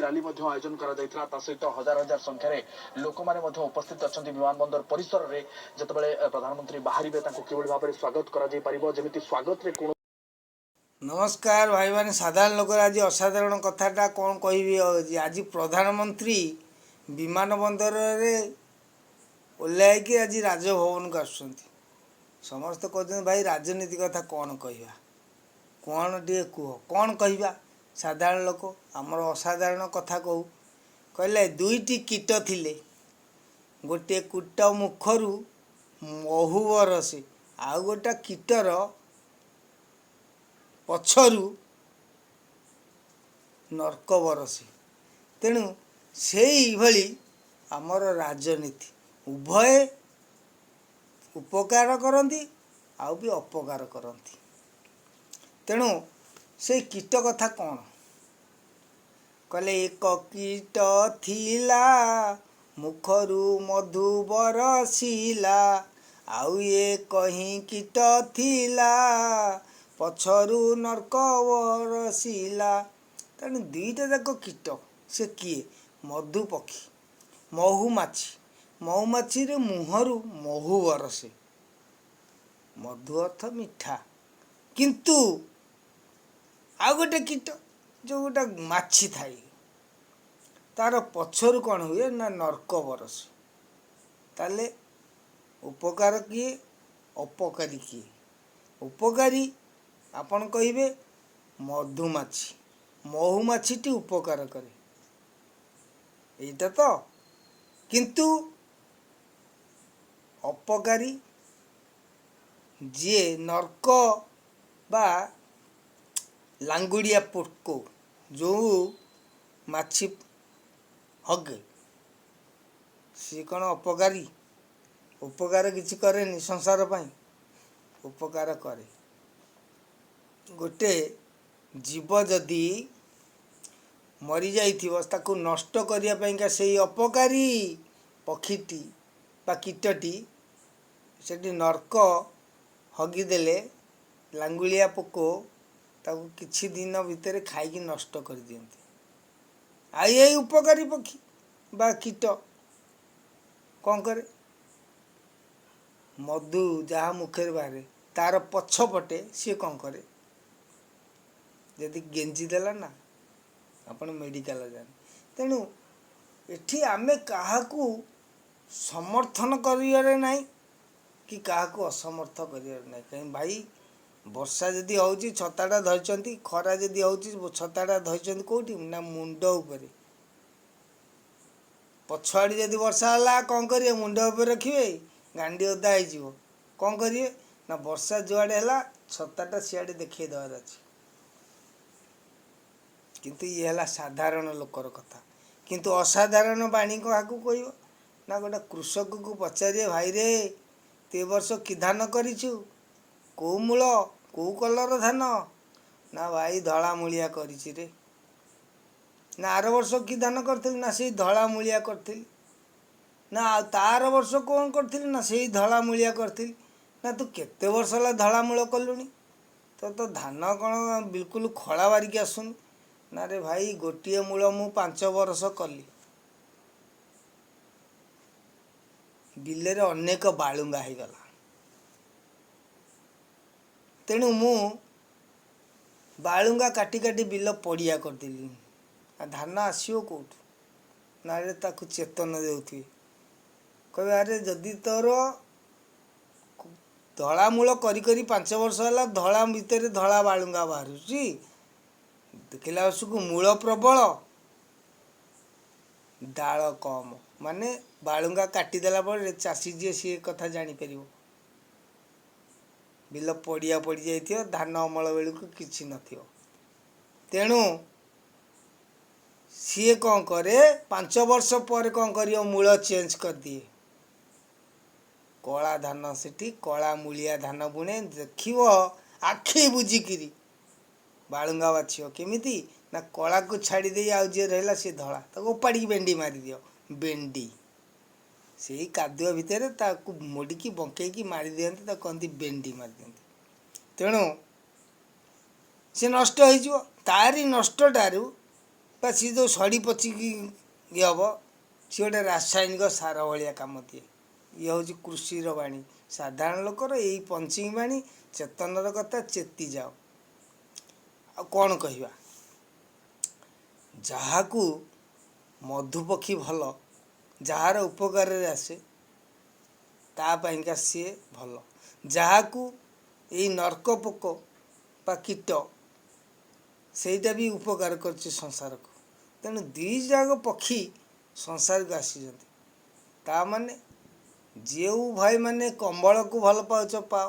Rally आयोजन करा सहित हजार हजार संख्यार लोक मैंने उपस्थित अच्छा विमान बंदर परिसर में जितेबाला प्रधानमंत्री बाहर किभली भाव में स्वागत कर स्वागत रे कौन नमस्कार भाई मैंने साधारण लोक आज असाधारण कथाटा कौन कहि आज प्रधानमंत्री विमान बंदर रे ओह्लैक आज राजभवन को आसुँच समस्त कहते भाई राजनीति कथा कौन कहवा कौन टे कह कौन कहवा साधारण लोक आमर असाधारण कथा कहू कहले दुईटी कीट थिले गोटे कीट मुखरू महू बरसे आउ गोटे कीटर पछरू नर्क बरसे तेणु से भली आमर राजनीति उभय उपकार करती आउ भी अपकार करती तेणु से कीट कथा कौन कहले एक कीट थिला मुखरू मधु बरसिला आउ एक ही कीट थिला पछरू नर्क बरसिला तेणु दुईटा जाक कीट से किए मधु पक्षी महुमाछी रे मुहरु महू बरसे मधु अर्थ मिठा किंतु आउ गोटे कीट जो गोटे माछी थाए तार पछरू कौन हुए ना नर्क बरसे ताले उपकार किए अपकारी किए उपकारी आपण कहिबे मधुमाछी महुमाछीटी उपकार करे एटा तो किंतु अपकारी जे नर्क बा लांगुड़िया पोको जो माछी हगे सी कौन अपकारी उपकार किसी करे संसार पाई उपकार करे गोटे जीव जदि मरी जाइथिबो ताकू नष्ट करिया पाइंका से अपकारी पक्षीटी बा कीटटी सेठी नर्क हगिदेले लांगुलिया पोको ताकू किछि दिन भितर खाइकी नष्ट कर दियंती आई उपकारी पक्षी बा कीट कौन करे मधु जहाँ मुखे बाहर तार पछपटे सी कौन करे जदि गेंजी देला ना आपण मेडिकल जाने तेणु एठी आमे काहाकू समर्थन करियारे नाही कि काहाकू असमर्थ करियारे नाही कहीं भाई वर्षा जदि होउची छताटा धरचंती खरा जदि होउची छताटा धरचंती कोठी ना मुंड उपरे पछाड़ी जदि वर्षा होला कौन करिए मुंड ऊपर रखिए गांडी ओदा हो कौन करिए ना वर्षा जुआड़े है छताटा सियाड़े देखिए देवार अच्छे किंतु ये है साधारण लोकर कथा किंतु असाधारण बाणी क्या कह ना गोटे कृषक को पचारे भाई रे ते वर्ष कि धान करिछु कौ मूल कौ कलर धान ना भाई धला मूलिया करिछि रे ना आर वर्ष कि धान करथिल ना से धला मूलिया करथिल ना तार वर्ष कौन करथिल ना से धला मूलिया करथिल ना तू केते वर्ष ला धला मूल कलुनी तो धान कौन बिल्कुल खड़ा बारिकी आसुनी ना रे भाई गोटे मूल मु 5 वर्ष कली बिले रे अनेक बालुंगा हो गला तेणु मु बालुंगा काटी काटी बिल पड़िया करदेली धान आसो कौट ना रे ताकू चेतन देउथि कहे अरे जदि तोर धला मूल करी करी 5 वर्ष है धला भितर धला बालुंगा बाहर देखला को मूल प्रबल डाल कम माने बालुंगा काटिदेला पर चाषी जी सी कथा जापर बिल पड़िया पड़ जा धान अमल बेलू कि न तेणु सी कौन करे 5 वर्ष पर कौन कर मूल चेंज कर दिए कला धान से कला मूलिया धान बुणे देख आखि बुझिकी बालुंगा बाछियो केमिति ना कला को छाड़ी दे आउ जे रहला से धला ताको उपाड़ी बेंडी मारी दियो बेंडी से कादुआ भितर ताकू मोड़िकी बंकईकी मारी दियंती ताको कहती बेंडी मारी दियंती तेणु से नष्ट हो तारी नष्टारू ବା ସିଏ ଯେଉଁ ସଢ଼ି ପଚିକି ଇଏ ହେବ ସିଏ ଗୋଟେ ରାସାୟନିକ ସାର ଭଳିଆ କାମ ଦିଏ। ଇଏ ହେଉଛି କୃଷିର ବାଣୀ। ସାଧାରଣ ଲୋକର ଏଇ ପଞ୍ଚିଙ୍ଗ ବାଣୀ, ଚେତନର କଥା, ଚେତି ଯାଅ। ଆଉ କ'ଣ କହିବା? ଯାହାକୁ ମଧୁପକ୍ଷୀ ଭଲ, ଯାହାର ଉପକାରରେ ଆସେ, ତା ପାଇଁକା ସିଏ ଭଲ। ଯାହାକୁ ଏଇ ନର୍କ ପୋକ ବା କୀଟ ସେଇଟା ବି ଉପକାର କରୁଛି ସଂସାରକୁ। ତେଣୁ ଦୁଇ ଯାକ ପକ୍ଷୀ ସଂସାରକୁ ଆସିଛନ୍ତି। ତା ମାନେ ଯେଉଁ ଭାଇମାନେ କମ୍ବଳକୁ ଭଲ ପାଉଛ ପାଅ,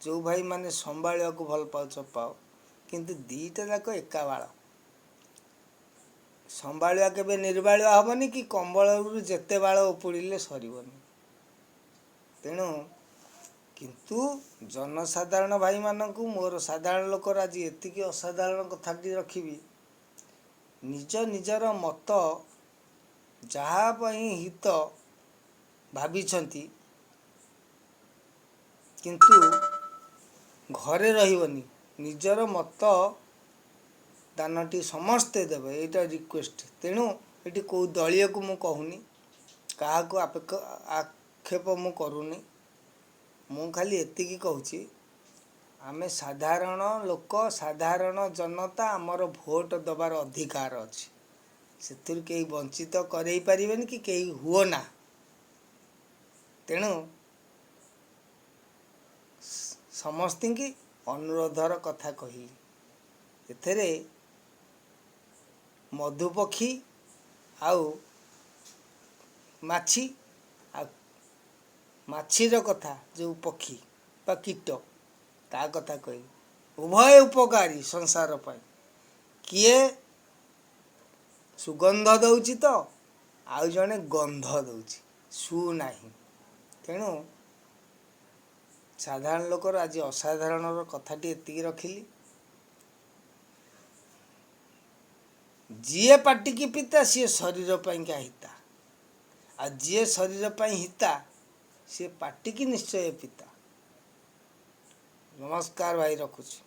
ଯେଉଁ ଭାଇମାନେ ସମ୍ଭାଳିବାକୁ ଭଲ ପାଉଛ ପାଅ, କିନ୍ତୁ ଦୁଇଟା ଯାକ ଏକା ବାଳ। ସମ୍ଭାଳିବା କେବେ ନିର୍ବାଳିଆ ହେବନି, କି କମ୍ବଳରୁ ଯେତେ ବାଳ ଉପୁଡ଼ିଲେ ସରିବନି। ତେଣୁ କିନ୍ତୁ ଜନସାଧାରଣ ଭାଇମାନଙ୍କୁ, ମୋର ସାଧାରଣ ଲୋକର ଆଜି ଏତିକି ଅସାଧାରଣ କଥାଟି ରଖିବି, ନିଜ ନିଜର ମତ ଯାହା ପାଇଁ ହିତ ଭାବିଛନ୍ତି, କିନ୍ତୁ ଘରେ ରହିବନି। ନିଜର ମତ ଦାନଟି ସମସ୍ତେ ଦେବେ, ଏଇଟା ରିକ୍ୱେଷ୍ଟ। ତେଣୁ ଏଠି କେଉଁ ଦଳୀୟକୁ ମୁଁ କହୁନି, କାହାକୁ ଆକ୍ଷେପ ମୁଁ କରୁନି। ମୁଁ ଖାଲି ଏତିକି କହୁଛି, ଆମେ ସାଧାରଣ ଲୋକ, ସାଧାରଣ ଜନତା, ଆମର ଭୋଟ ଦେବାର ଅଧିକାର ଅଛି। ସେଥିରୁ କେହି ବଞ୍ଚିତ କରେଇ ପାରିବେନି, କି କେହି ହୁଅ ନା। ତେଣୁ ସମସ୍ତିଙ୍କି ଅନୁରୋଧର କଥା କହିଲି। ଏଥିରେ ମଧୁପକ୍ଷୀ ଆଉ ମାଛି, ଆଉ ମାଛିର କଥା, ଯେଉଁ ପକ୍ଷୀ ବା କୀଟ, ତା କଥା କହିଲି। ଉଭୟ ଉପକାରୀ ସଂସାର ପାଇଁ। କିଏ ସୁଗନ୍ଧ ଦେଉଛି ତ, ଆଉ ଜଣେ ଗନ୍ଧ ଦେଉଛି, ସୁ ନାହିଁ। ତେଣୁ ସାଧାରଣ ଲୋକର ଆଜି ଅସାଧାରଣର କଥାଟି ଏତିକି ରଖିଲି। ଯିଏ ପାଟିକି ପିତା, ସିଏ ଶରୀର ପାଇଁକା ହିତା। ଆଉ ଯିଏ ଶରୀର ପାଇଁ ହିତା, ସିଏ ପାଟିକି ନିଶ୍ଚୟ ପିତା। ନମସ୍କାର ଭାଇ, ରଖୁଛି।